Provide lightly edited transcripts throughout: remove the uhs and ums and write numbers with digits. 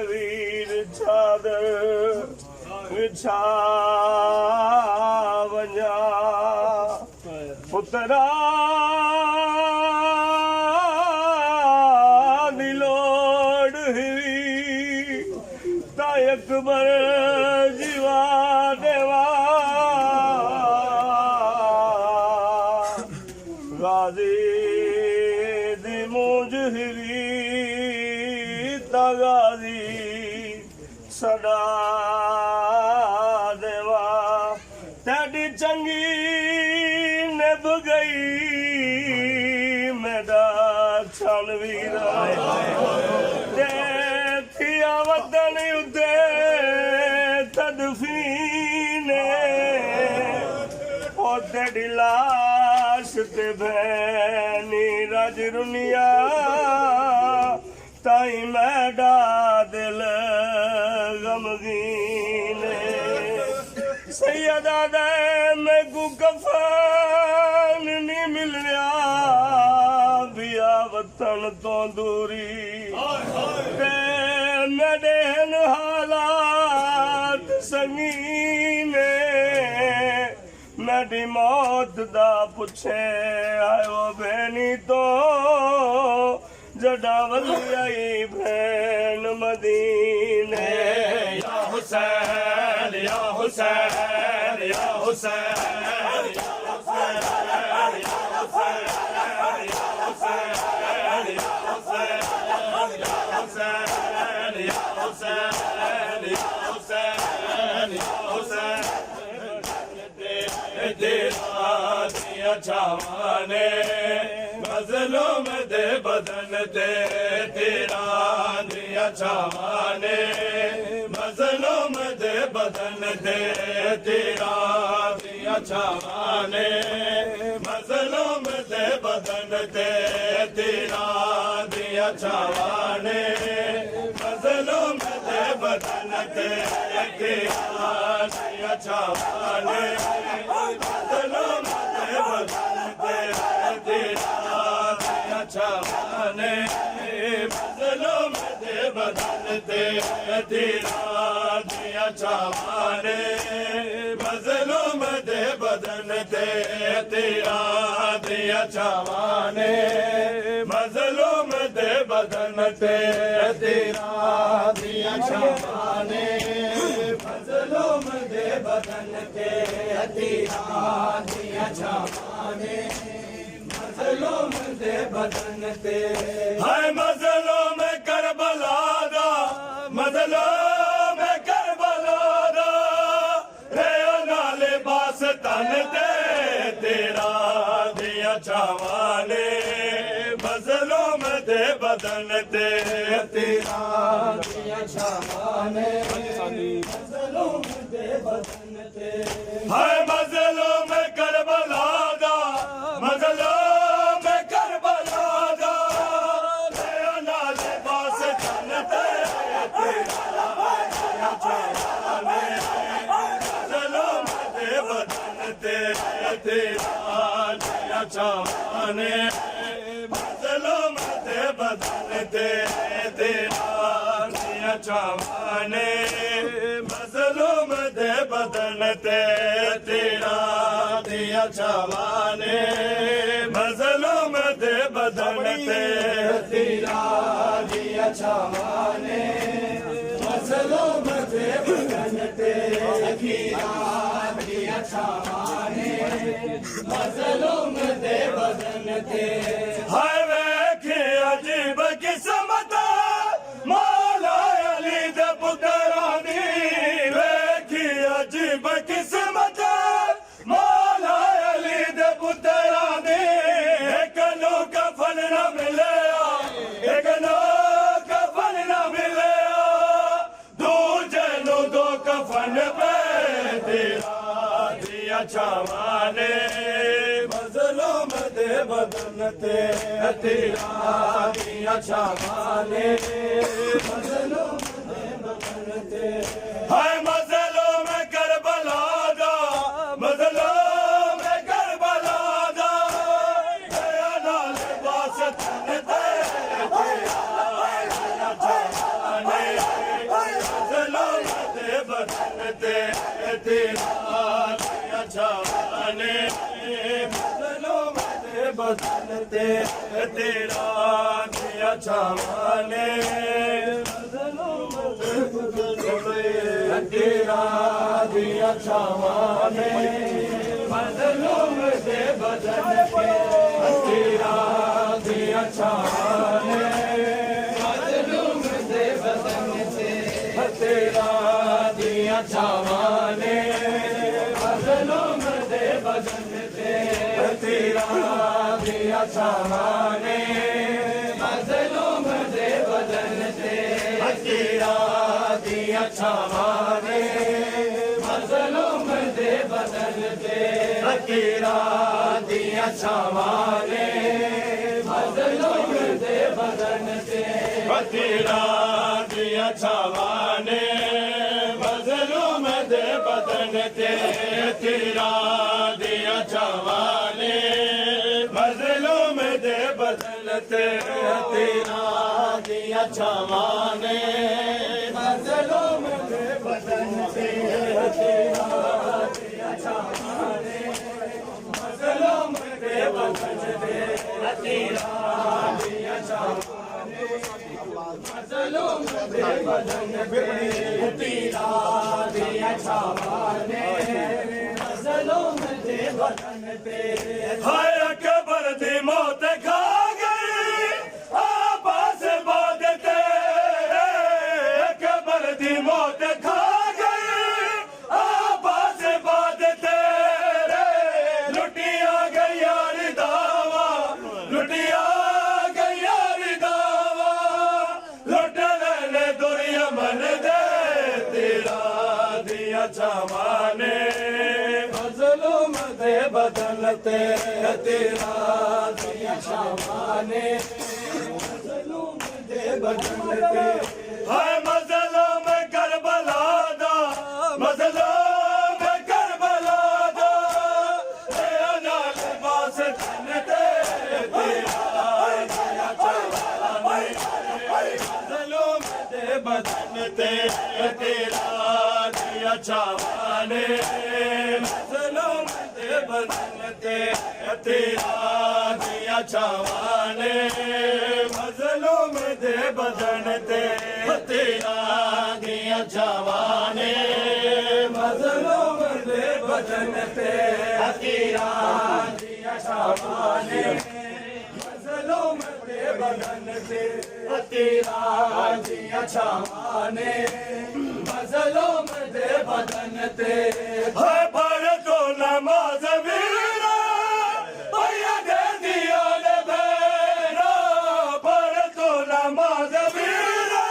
वीर चादर विछा वञा पुतरा दी लोड़ हुई ता अकबर जीवा देवा गाजी दी मूंझ हुई ता गाजी सदा देवा तेरी चंगी निभ गई मेरा छनवीरा थिया वतन उदे तदफीने ओ तेरी लाश ते भैनी रज रुनिया ताई मैडा दिल गमगीन सैयदा दे मैं को कफन नहीं मिल रहा बिया वतन तो दूरी ते मेरे हालात संगीन मेरी मौत दा पुछे आयो बहनी तो जड़ा वली आई भैन मदीने या हुसैन या हुसैन या हुसैन या हुसैन या हुसैन या हुसैन या हुसैन या हुसैन या हुसैन या हुसैन या हुसैन दिया छावाने मजलूम दे बदन ते तेरा दिया छावाने मजलूम दे बदन ते तेरा दिया छावाने मजलूम दे बदन ते तेरा दिया छावाने मजलूम दे बदन ते तेरा दिया छावाने मजलूम दे बदन ते तेरा दिया छावाने मजलूम दे बदन ते तेरा दिया छावाने मजलूम दे बदन ते तेरा दिया छावाने मजलूम दे बदन ते तेरा दिया छावाने मजलूम दे बदन ते तेरा दिया छावाने मजलूम दे बदन ते हाय मजलूम करबला दा मजलूम करबला दा रे नाले बास तन ते तेरा दिया छावाने मजलूम दे बदन ते तेरा दिया छावाने मजलूम दे बदन ते हाय मजलूम करबला दा मजलूम करबला दा रे नाले बास तन ते तेरा दिया छावाने मजलूम दे बदन ते तेरा दिया छावाने मजलूम दे बदन ते तेरा दिया छावाने मजलूम दे बदन ते तेरा दिया छावाने मजलूम दे बदन ते तेरा दिया छावाने मजलूम दे बदन ते तेरा दिया छावाने मजलूम दे बदन ते हाय वेखे अजीब किस्मत मौला अली दे पुत्रा दी वेखी अजीब किस्मत मौला अली दे पुत्रा दी एक नो कफन न मिले एक नो कफन न मिले दूजे नो दो कफन पे तेरा दिया छावाने मजलूम दे बदन ते तेरा दिया छावाने मजलूम दे बदन ते हाय मजलूम करबला दा मजलूम करबला दा नाले बास तन ते तेरा ते तेरा दिया छावाने मजलूम दे बदन ते तेरा दिया छावाने मजलूम दे बदन ते तेरा दिया छावाने मजलूम दे बदन तेरा दिया छावाने मजलूम दे बदन तेरा दिया छावाने मजलूम दे बदन तेरा दिया छावाने मजलूम दे बदन तेरा दिया छावाने मजलूम दे बदन तेरा दिया छावाने मजलूम दे बदन तेरा दिया छावाने मजलूम दे बदन तेरा दिया छावाने मजलूम दे बदन तेरा दिया छावाने मजलूम दे बदन तेरा दिया छावाने मजलूम दे बदन तेरा दिया छावाने मजलूम दे बदन तेरा दिया छावाने मजलूम दे बदन हाय अकबर दी मौत खा गई आबास बाद तेरे अकबर दी मौत खा गई आबास बाद तेरे लुटिया गई यार दावा लुटिया गई यार दावा लुट ले दुनिया मन दे तेरा दिया छावाने मजलूम दे बदन तेरा दिया छावाने मजलूम दे बदन हाय मजलूम करबला दा मजलूम करबला दा तेरा लिबास तन तेरा दिया छावाने मजलूम दे बदन तेरा दिया छावाने मजलूम दे बदन तेरा दिया छावाने मजलूम दे बदन तेरा दिया छावाने मजलूम दे बदन तेरा दिया छावाने मजलूम दे बदन तेरा दिया छावाने मजलूम दे बदन हाय पढ़ तो नमाज वीरा भैया दे दिया ले बेरा पढ़ तो नमाज वीरा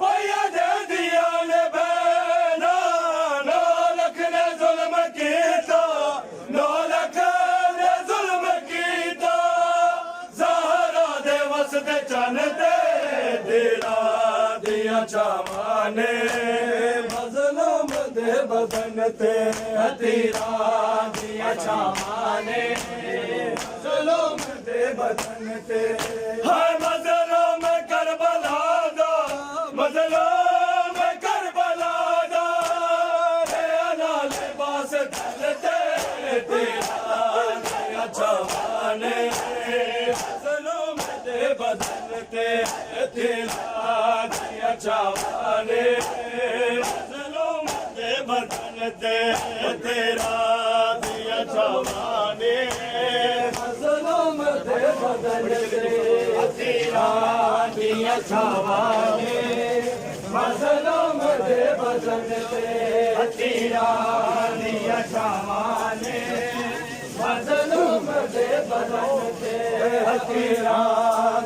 भैया दे दिया ले बेरा नौ लख ने जुल्म कीता नौ लख ने जुल्म कीता ज़हरा दे वसते चन दे तेरा दिया छावाने मजलूम दे बदन तेरा दिया छावाने मजलूम दे बदन हाय मजलूम करबला दा मजलूम करबला दा तेरा लिबास तन तेरा दिया छावाने मजलूम दे बदन तेरा दिया छावाने मजलूम दे बदन तेरा दिया छावाने मजलूम दे बदन तेरा दिया छावाने मजलूम दे बदन तेरा दिया छावाने मजलूम दे बदन तेरा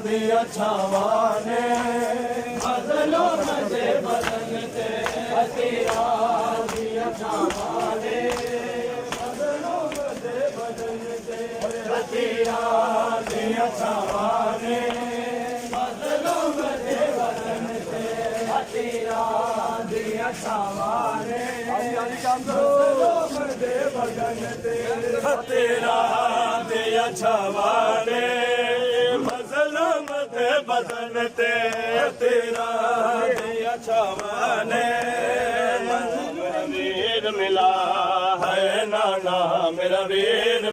दिया छावाने मजलूम दे बदन तेरा दिया छावाने मजलूम दे बदन तेरा दिया छावाने मजलूम दे बदन तेरा दिया छावाने मजलूम दे बदन तेरा दिया छावाने मजलूम दे बदन तेरा दिया छावाने मिला है नाना मेरा वीर